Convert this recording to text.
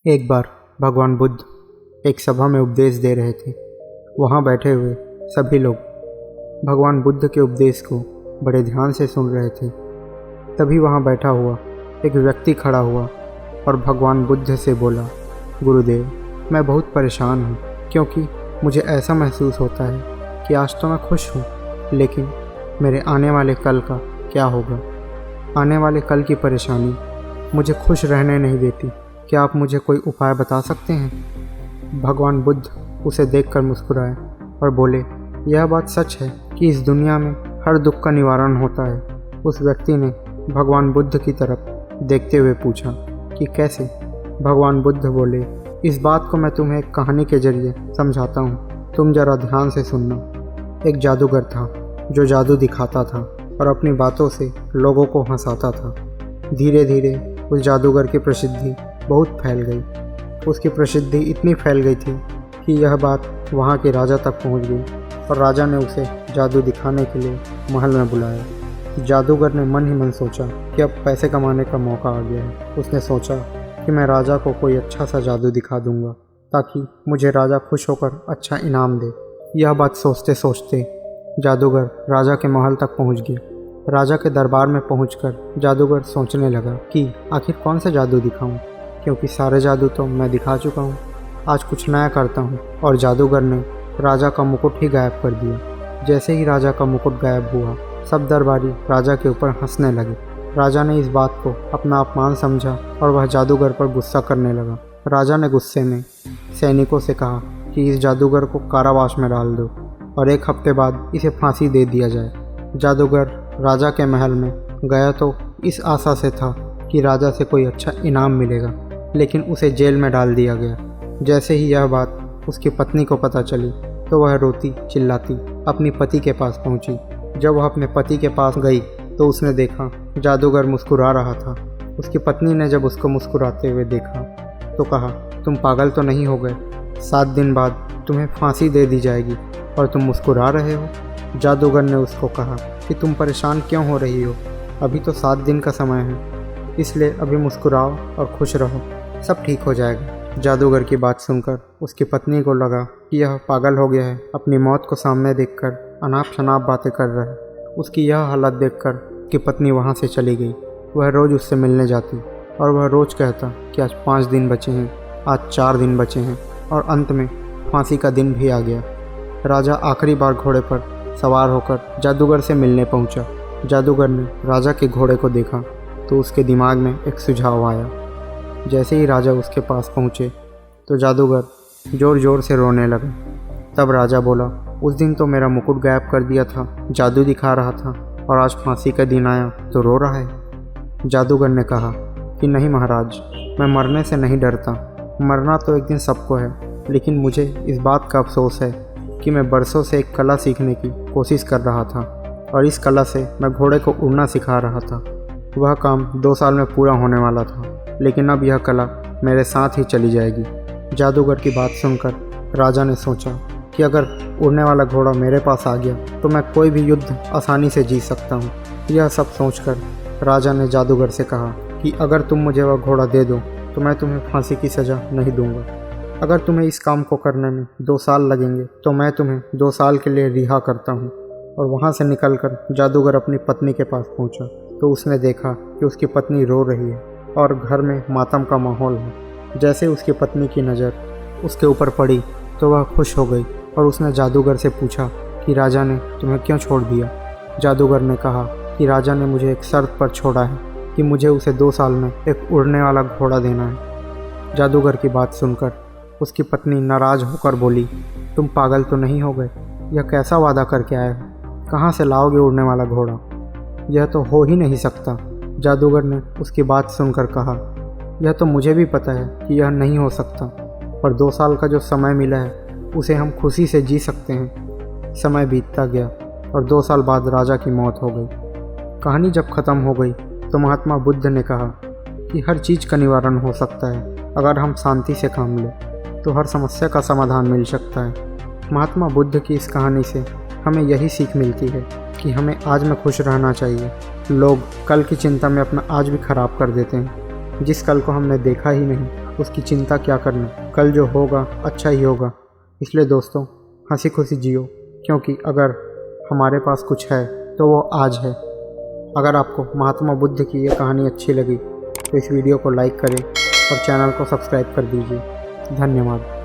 एक बार भगवान बुद्ध एक सभा में उपदेश दे रहे थे। वहाँ बैठे हुए सभी लोग भगवान बुद्ध के उपदेश को बड़े ध्यान से सुन रहे थे। तभी वहाँ बैठा हुआ एक व्यक्ति खड़ा हुआ और भगवान बुद्ध से बोला, गुरुदेव, मैं बहुत परेशान हूँ क्योंकि मुझे ऐसा महसूस होता है कि आज तो मैं खुश हूँ, लेकिन मेरे आने वाले कल का क्या होगा। आने वाले कल की परेशानी मुझे खुश रहने नहीं देती। क्या आप मुझे कोई उपाय बता सकते हैं? भगवान बुद्ध उसे देखकर मुस्कुराए और बोले, यह बात सच है कि इस दुनिया में हर दुख का निवारण होता है। उस व्यक्ति ने भगवान बुद्ध की तरफ देखते हुए पूछा कि कैसे? भगवान बुद्ध बोले, इस बात को मैं तुम्हें एक कहानी के जरिए समझाता हूँ, तुम जरा ध्यान से सुनना। एक जादूगर था जो जादू दिखाता था और अपनी बातों से लोगों को हंसाता था। धीरे धीरे उस जादूगर की प्रसिद्धि बहुत फैल गई। उसकी प्रसिद्धि इतनी फैल गई थी कि यह बात वहाँ के राजा तक पहुँच गई और राजा ने उसे जादू दिखाने के लिए महल में बुलाया। जादूगर ने मन ही मन सोचा कि अब पैसे कमाने का मौका आ गया है। उसने सोचा कि मैं राजा को कोई अच्छा सा जादू दिखा दूंगा ताकि मुझे राजा खुश होकर अच्छा इनाम दे। यह बात सोचते सोचते जादूगर राजा के महल तक पहुँच गया। राजा के दरबार में पहुंचकर जादूगर सोचने लगा कि आखिर कौन सा जादू दिखाऊं, क्योंकि सारे जादू तो मैं दिखा चुका हूं। आज कुछ नया करता हूं। और जादूगर ने राजा का मुकुट ही गायब कर दिया। जैसे ही राजा का मुकुट गायब हुआ, सब दरबारी राजा के ऊपर हंसने लगे। राजा ने इस बात को अपना अपमान समझा और वह जादूगर पर गुस्सा करने लगा। राजा ने गुस्से में सैनिकों से कहा कि इस जादूगर को कारावास में डाल दो और 1 हफ्ते बाद इसे फांसी दे दिया जाए। जादूगर राजा के महल में गया तो इस आशा से था कि राजा से कोई अच्छा इनाम मिलेगा, लेकिन उसे जेल में डाल दिया गया। जैसे ही यह बात उसकी पत्नी को पता चली तो वह रोती चिल्लाती अपनी पति के पास पहुंची। जब वह अपने पति के पास गई तो उसने देखा जादूगर मुस्कुरा रहा था। उसकी पत्नी ने जब उसको मुस्कुराते हुए देखा तो कहा, तुम पागल तो नहीं हो गए? 7 दिन बाद तुम्हें फांसी दे दी जाएगी और तुम मुस्कुरा रहे हो? जादूगर ने उसको कहा कि तुम परेशान क्यों हो रही हो? अभी तो 7 दिन का समय है, इसलिए अभी मुस्कुराओ और खुश रहो, सब ठीक हो जाएगा। जादूगर की बात सुनकर उसकी पत्नी को लगा कि यह पागल हो गया है। अपनी मौत को सामने देखकर अनाप शनाप बातें कर रहा है। उसकी यह हालत देखकर उसकी पत्नी वहाँ से चली गई। वह रोज़ उससे मिलने जाती और वह रोज़ कहता कि आज 5 दिन बचे हैं, आज 4 दिन बचे हैं, और अंत में फांसी का दिन भी आ गया। राजा आखिरी बार घोड़े पर सवार होकर जादूगर से मिलने पहुंचा। जादूगर ने राजा के घोड़े को देखा तो उसके दिमाग में एक सुझाव आया। जैसे ही राजा उसके पास पहुंचे तो जादूगर ज़ोर ज़ोर से रोने लगा। तब राजा बोला, उस दिन तो मेरा मुकुट गायब कर दिया था, जादू दिखा रहा था, और आज फांसी का दिन आया तो रो रहा है। जादूगर ने कहा कि नहीं महाराज, मैं मरने से नहीं डरता। मरना तो एक दिन सबको है, लेकिन मुझे इस बात का अफसोस है कि मैं बरसों से एक कला सीखने की कोशिश कर रहा था और इस कला से मैं घोड़े को उड़ना सिखा रहा था। वह काम 2 साल में पूरा होने वाला था, लेकिन अब यह कला मेरे साथ ही चली जाएगी। जादूगर की बात सुनकर राजा ने सोचा कि अगर उड़ने वाला घोड़ा मेरे पास आ गया तो मैं कोई भी युद्ध आसानी से जीत सकता हूँ। यह सब सोचकर राजा ने जादूगर से कहा कि अगर तुम मुझे वह घोड़ा दे दो तो मैं तुम्हें फांसी की सज़ा नहीं दूंगा। अगर तुम्हें इस काम को करने में 2 साल लगेंगे तो मैं तुम्हें 2 साल के लिए रिहा करता हूँ। और वहाँ से निकलकर जादूगर अपनी पत्नी के पास पहुँचा तो उसने देखा कि उसकी पत्नी रो रही है और घर में मातम का माहौल है। जैसे उसकी पत्नी की नज़र उसके ऊपर पड़ी तो वह खुश हो गई और उसने जादूगर से पूछा कि राजा ने तुम्हें क्यों छोड़ दिया। जादूगर ने कहा कि राजा ने मुझे एक शर्त पर छोड़ा है कि मुझे उसे 2 साल में एक उड़ने वाला घोड़ा देना है। जादूगर की बात सुनकर उसकी पत्नी नाराज़ होकर बोली, तुम पागल तो नहीं हो गए? यह कैसा वादा करके आए हो? कहाँ से लाओगे उड़ने वाला घोड़ा? यह तो हो ही नहीं सकता। जादूगर ने उसकी बात सुनकर कहा, यह तो मुझे भी पता है कि यह नहीं हो सकता, पर 2 साल का जो समय मिला है उसे हम खुशी से जी सकते हैं। समय बीतता गया और 2 साल बाद राजा की मौत हो गई। कहानी जब ख़त्म हो गई तो महात्मा बुद्ध ने कहा कि हर चीज़ का निवारण हो सकता है। अगर हम शांति से काम लें तो हर समस्या का समाधान मिल सकता है। महात्मा बुद्ध की इस कहानी से हमें यही सीख मिलती है कि हमें आज में खुश रहना चाहिए। लोग कल की चिंता में अपना आज भी खराब कर देते हैं। जिस कल को हमने देखा ही नहीं उसकी चिंता क्या करना, कल जो होगा अच्छा ही होगा। इसलिए दोस्तों, हंसी खुशी जियो, क्योंकि अगर हमारे पास कुछ है तो वो आज है। अगर आपको महात्मा बुद्ध की ये कहानी अच्छी लगी तो इस वीडियो को लाइक करें और चैनल को सब्सक्राइब कर दीजिए। धन्यवाद।